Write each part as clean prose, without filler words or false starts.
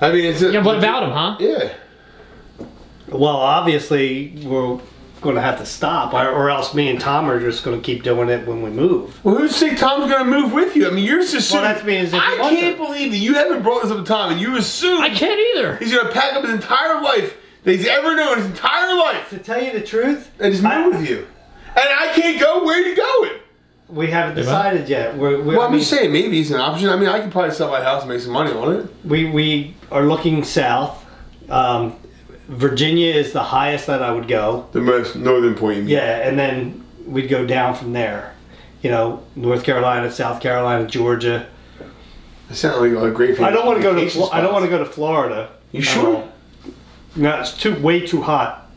I mean, it's yeah. What about him, huh? Yeah. Well, obviously, we're going to have to stop, or else me and Tom are just going to keep doing it when we move. Well, who's to say Tom's going to move with you? I mean, you're just assuming. Well, that's me. As if I can't believe that you haven't brought this up to Tom, and you assume. I can't either. He's going to pack up his entire life that he's ever known, his entire life. To tell you the truth, And just move with you. And I can't go. Where are you going? we haven't decided yet. Well, I'm just saying, maybe it's an option. I mean, I could probably sell my house and make some money on it. We are looking south. Virginia is the highest that I would go. The most northern point, you mean? Yeah, and then we'd go down from there. You know, North Carolina, South Carolina, Georgia. It sounds like a great. I don't want to go to. I don't want to go to Florida. You sure? No, it's way too hot.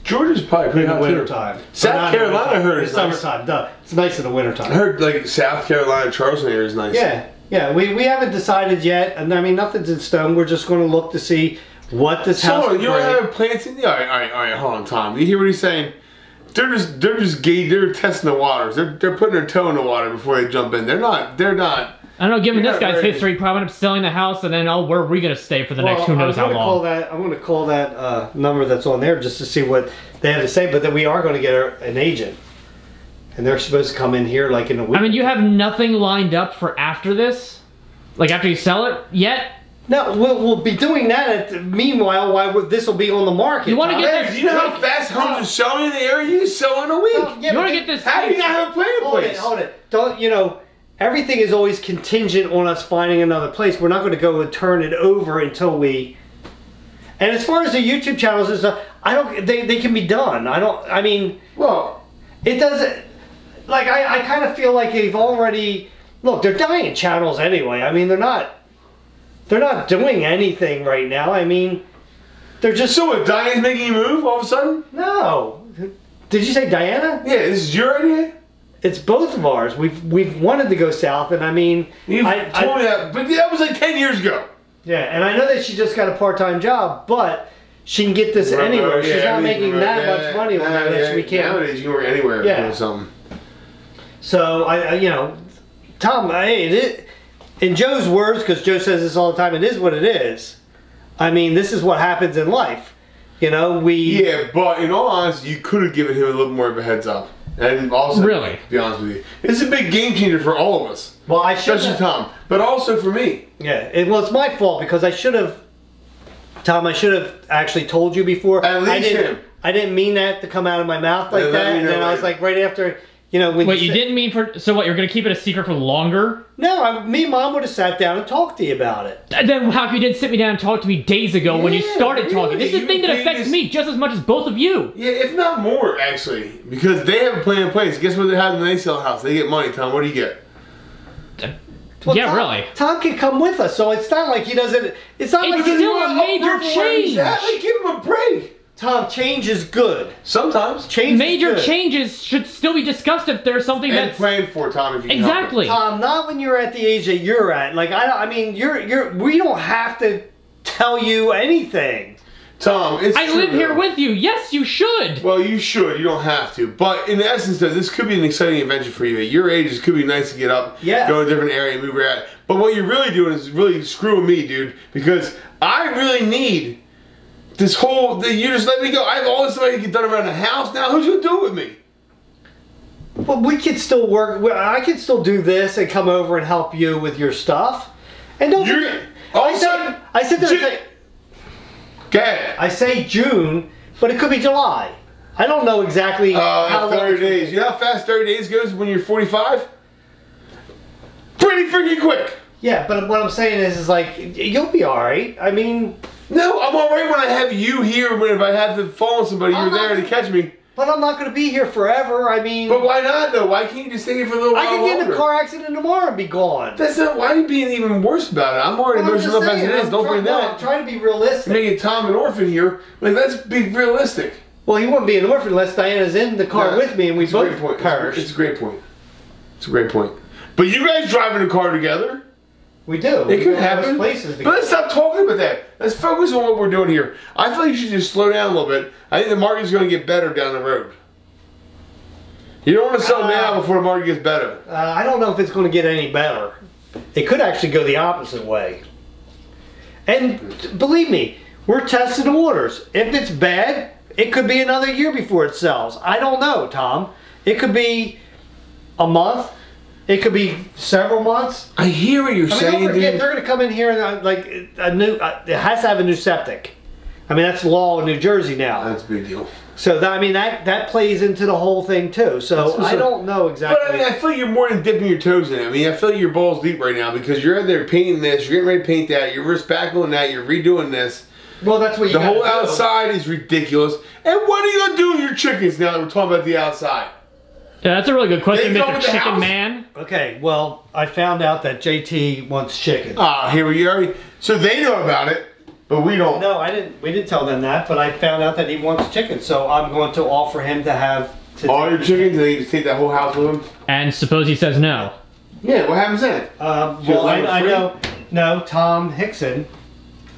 Georgia's probably pretty In the hot wintertime. South Carolina, I heard, it's is nice. summertime. Duh. It's nice in the wintertime. I heard like South Carolina, Charleston area is nice. Yeah. We haven't decided yet, and I mean nothing's in stone. We're just going to look to see what this house. So will you don't bring. have plants in? Yeah, all right. Hold on, Tom. You hear what he's saying? They're testing the waters. They're putting their toe in the water before they jump in. They're not. I don't know, given this guy's ready. history, he probably ended up selling the house, and then, where are we going to stay for the next who knows how long? I'm going to call that number that's on there just to see what they have to say, but then we are going to get an agent. And they're supposed to come in here like in a week. I mean, you have nothing lined up for after this? Like after you sell it yet? No, we'll be doing that. Meanwhile, this will be on the market. You want to get this? Do you know how fast homes are selling in the area? You can sell in a week. Yeah, you want to get this? How do you not have a plan in place? Hold it. Don't, you know, everything is always contingent on us finding another place. We're not going to go and turn it over until we... And as far as the YouTube channels and stuff, they can be done. Well, it doesn't... Like, I kind of feel like they've already... Look, they're dying channels anyway. I mean, they're not doing anything right now. I mean, they're just... So what, Diane's making you move all of a sudden? No. Did you say Diana? Yeah, this is your idea? It's both of ours. We've wanted to go south, and I mean... You've told me that, but that was like 10 years ago. Yeah, and I know that she just got a part-time job, but she can get this anywhere. She's not making that much money on that. We can't. Nowadays, you can work anywhere doing something. So, you know, Tom, in Joe's words, because Joe says this all the time, it is what it is. I mean, this is what happens in life. You know, Yeah, but in all honesty, you could have given him a little more of a heads up. And also, really, to be honest with you, it's a big game changer for all of us. Well, I should, especially Tom, but also for me. Yeah, it's my fault because I should have, Tom. I should have actually told you before. At least him. I didn't mean that to come out of my mouth like that, and then I was like, right after, you know, when. Wait, you didn't mean for? So what? You're going to keep it a secret for longer? No, me and Mom would have sat down and talked to you about it. And then how come you didn't sit me down and talk to me days ago when you started talking? This is a thing that affects me just as much as both of you. Yeah, if not more, actually, because they have a plan in place. Guess what they have when they sell a house? They get money. Tom, what do you get? Well, yeah, Tom, really. Tom can come with us, so it's not like he doesn't. It's not like still a major change. Exactly. Give him a break. Tom, change is good. Sometimes change. Major changes should still be discussed if there's something that's planned for, Tom. If you can exactly. Tom, not when you're at the age that you're at. Like I mean, we don't have to tell you anything. Tom, it's I true, live here though. with you. Yes, you should. Well, you should. You don't have to. But in essence, though, this could be an exciting adventure for you. At your age, it could be nice to get up, go to a different area, and move around. But what you're really doing is really screwing me, dude. Because I really need this whole... You just let me go. I have all this stuff I can get done around the house now. Who's going to do it with me? Well, we could still work. I could still do this and come over and help you with your stuff. And don't forget... I said there... I say June, but it could be July. I don't know exactly how 30 days. You know how fast 30 days goes when you're 45? Pretty freaking quick. Yeah, but what I'm saying is like, you'll be alright. I mean... No, I'm alright when I have you here. If I have to fall on somebody, you're there to catch me. But I'm not going to be here forever. I mean... But why not, though? Why can't you just stay here for a little while longer? I could get in a car accident tomorrow and be gone. That's not... Why are you being even worse about it? I'm already emotional enough as it is. Don't bring that. I'm trying to be realistic. Making Tom an orphan here. Like, let's be realistic. Well, he wouldn't be an orphan unless Diana's in the car with me and we both perish. It's a great point. It's a great point. But you guys drive in a car together? We do. It could happen. Places but let's stop talking about that. Let's focus on what we're doing here. I feel like you should just slow down a little bit. I think the market's going to get better down the road. You don't want to sell now before the market gets better. I don't know if it's going to get any better. It could actually go the opposite way. And believe me, we're testing the waters. If it's bad, it could be another year before it sells. I don't know, Tom. It could be a month. It could be several months. I hear what you're saying, don't forget, dude. they're going to come in here and like a new. It has to have a new septic. I mean, that's law in New Jersey now. That's a big deal. So that, I mean, that plays into the whole thing too. So I don't know exactly. But I mean, I feel like you're more than dipping your toes in it. I mean, I feel like your balls deep right now because you're out there painting this, you're getting ready to paint that, you're respackling that, you're redoing this. Well, that's what you. The whole outside is ridiculous. And what are you gonna do with your chickens now that we're talking about the outside? Yeah, that's a really good question, Mr. Chicken Man. Okay, well, I found out that JT wants chicken. Ah, here we are. So they know about it, but we don't. No, I didn't. We didn't tell them that, but I found out that he wants chicken, so I'm going to offer him to have. All your chickens, and they just take that whole house with him. And suppose he says no. Yeah, what happens then? Well, I know. No, Tom Hickson.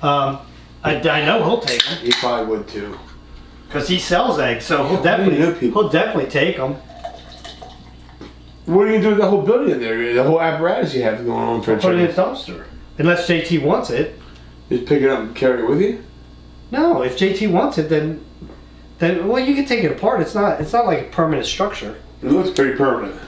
I know he'll take them. He probably would too. Because he sells eggs, so he'll definitely take them. What are you going to do with the whole building in there? The whole apparatus you have going on for Put it in a dumpster. Unless JT wants it. Just pick it up and carry it with you? No, if JT wants it, then well, you can take it apart. It's not like a permanent structure. It looks pretty permanent.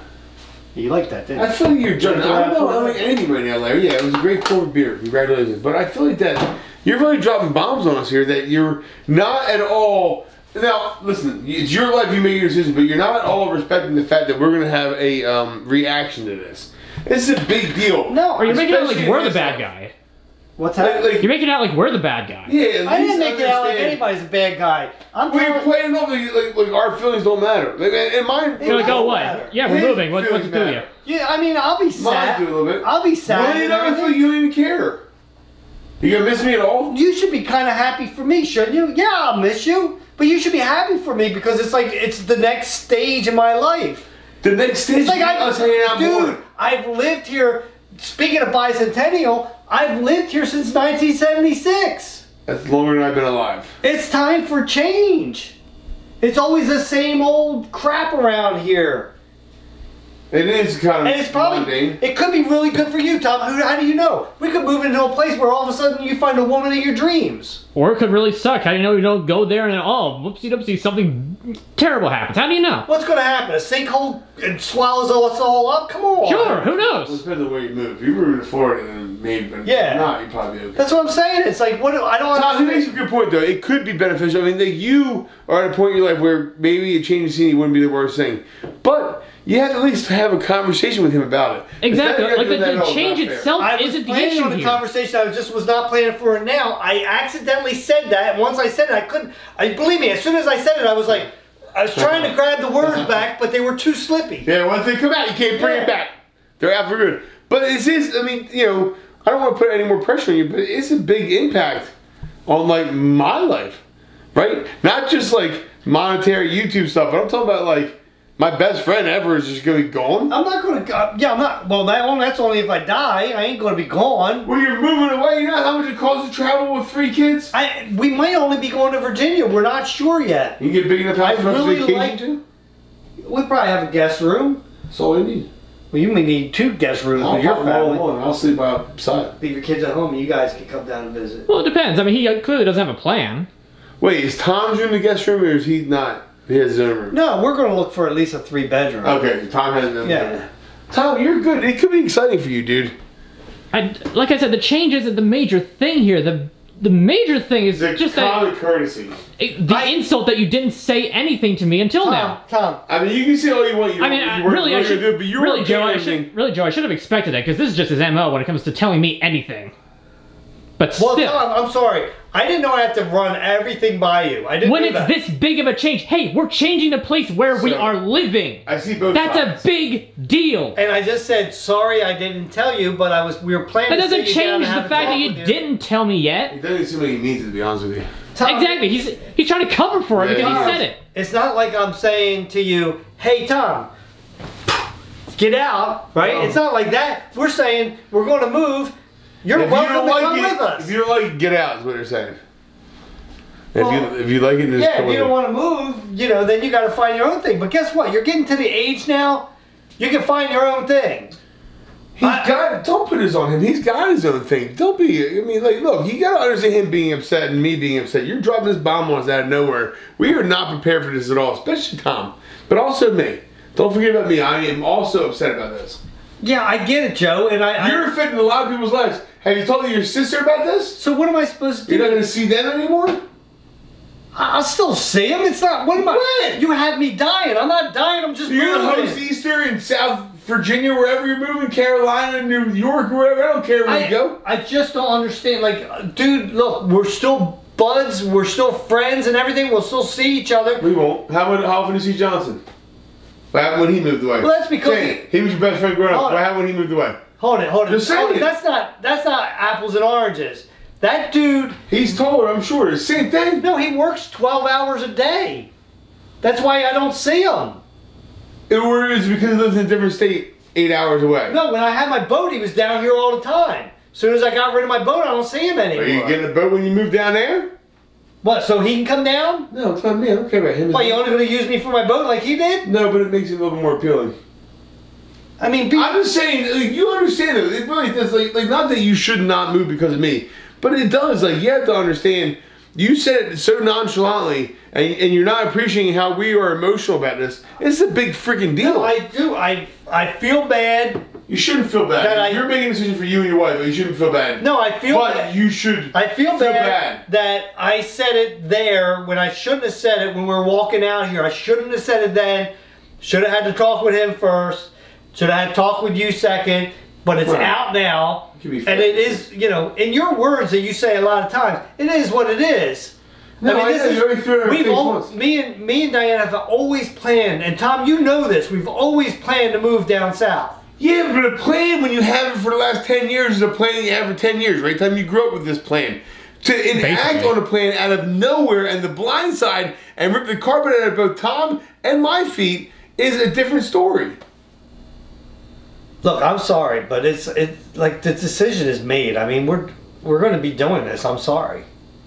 You like that, didn't you? I feel like you're judging. I don't like anything right now, Larry. Yeah, it was a great cold beer. Congratulations. But I feel like that you're really dropping bombs on us here that you're not at all. Now, listen, it's your life, you make your decision, but you're not at all respecting the fact that we're going to have a reaction to this. This is a big deal. No, or you're making it out like we're the bad guy. What's that? You're making it out like we're the bad guy. Yeah, I didn't make it out like anybody's a bad guy. You're playing off like our feelings don't matter. And mine. You're like, oh, what? Yeah, we're moving. What's it do you? Yeah, I mean, I'll be sad. Mine do a little bit. I'll be sad. Well, you never feel you don't even care. You gonna miss me at all? You should be kind of happy for me, shouldn't you? Yeah, I'll miss you. But you should be happy for me because it's like it's the next stage in my life. The next stage is like us hanging out more. Dude, I've lived here. Speaking of bicentennial, I've lived here since 1976. That's longer than I've been alive. It's time for change. It's always the same old crap around here. It is kind of and it's probably mundane. It could be really good for you, Tom. How do you know? We could move into a place where all of a sudden you find a woman of your dreams. Or it could really suck. How do you know you don't go there and oh, whoopsie doopsie, something terrible happens? How do you know? What's going to happen? A sinkhole swallows us all up? Come on. Sure, who knows? Well, it depends on where you move. If you move to Florida, then maybe. But yeah. If not, you'd probably be okay. That's what I'm saying. It's like, what? I don't understand. He makes a good point, though. It could be beneficial. I mean, that you are at a point in your life where maybe a change of scene wouldn't be the worst thing. But you have to at least have a conversation with him about it. Exactly. Like the change itself isn't the issue on the conversation. I just was not planning for it now. I accidentally said that. And once I said it, I couldn't. Believe me, as soon as I said it, I was like, I was trying to grab the words back, but they were too slippy. Yeah, once they come out, you can't bring it back. They're out for good. But it is, I mean, you know, I don't want to put any more pressure on you, but it's a big impact on, like, my life, right? Not just, like, monetary YouTube stuff, but I'm talking about, like, my best friend ever is just going to be gone? I'm not going to, yeah, I'm not, well, that's only if I die. I ain't going to be gone. Well, you're moving away. You know how much it costs to travel with 3 kids? We might only be going to Virginia. We're not sure yet. You get big enough house for vacation too? We probably have a guest room. That's all we need. Well, you may need 2 guest rooms with your family. I'll sleep outside. Leave your kids at home and you guys can come down and visit. Well, it depends. I mean, he clearly doesn't have a plan. Wait, is Tom's room the guest room or is he not? He has his own room. No, we're going to look for at least a 3-bedroom. Okay, Tom has his own room. Tom, you're good. It could be exciting for you, dude. Like I said, the change isn't the major thing here. The major thing is just common courtesy. The insult that you didn't say anything to me until now. Tom. I mean, you can say all you want. Joe, I should have expected that because this is just his MO when it comes to telling me anything. But still. Well, Tom, I'm sorry. I didn't know I have to run everything by you. I didn't. When it's this big of a change, hey, we're changing the place where we are living. I see both sides. That's a big deal. And I just said sorry. I didn't tell you, but we were planning. That doesn't change the fact that you didn't tell me yet. It doesn't seem like he means it, to be honest with you. Tom, exactly. He's trying to cover for it because he said it. It's not like I'm saying to you, hey Tom, get out, right? It's not like that. We're saying we're going to move. You're welcome to come with us. If you don't like it, get out is what they're saying. If you like it, just come if you don't want to move, you know, then you got to find your own thing. But guess what? You're getting to the age now, you can find your own thing. Don't put this on him. He's got his own thing. Don't be. I mean, like, look, you gotta understand him being upset and me being upset. You're dropping this bomb on us out of nowhere. We are not prepared for this at all, especially Tom, but also me. Don't forget about me. I am also upset about this. Yeah, I get it, Joe, and you're affecting a lot of people's lives. Have you told your sister about this? So what am I supposed to do? You're not going to see them anymore? I'll still see them. It's not. What am I? When? You had me dying. I'm not dying. I'm just. You're going to host Easter in South Virginia, wherever you're moving, Carolina, New York, wherever. I don't care where you go. I just don't understand. Like, dude, look, we're still buds. We're still friends and everything. We'll still see each other. We won't. How often do you see Johnson? What happened when he moved away? Well, that's because he was your best friend growing up. What happened when he moved away? Hold it. Just saying it. That's not apples and oranges. That dude. He's taller, I'm sure. The same thing. No, he works 12 hours a day. That's why I don't see him. It's because he lives in a different state 8 hours away. No, when I had my boat, he was down here all the time. As soon as I got rid of my boat, I don't see him anymore. Are you getting a boat when you move down there? What, so he can come down? No, it's not me. I don't care about him. What, you only going to use me for my boat like he did? No, but it makes it a little bit more appealing. I mean, I'm just saying, like, you understand it. It really does. Like, not that you should not move because of me, but it does. Like, you have to understand. You said it so nonchalantly, and you're not appreciating how we are emotional about this. It's a big freaking deal. No, I do. I feel bad. You shouldn't feel bad. You're making a decision for you and your wife, but you shouldn't feel bad. No, I feel bad. But you should. I feel bad that I said it there when I shouldn't have said it when we were walking out here. I shouldn't have said it then. Should have had to talk with him first. Should have had to talk with you second. But it's out now. And it is, you know, in your words that you say a lot of times, it is what it is. No, I mean, me and Diane have always planned, and Tom, you know this, we've always planned to move down south. Yeah, but a plan when you have it for the last 10 years is a plan you have for 10 years, right? Time you grew up with this plan. To enact on a plan out of nowhere and the blind side and rip the carpet out of both Tom and my feet is a different story. Look, I'm sorry, but it's like the decision is made. I mean, we're going to be doing this. I'm sorry.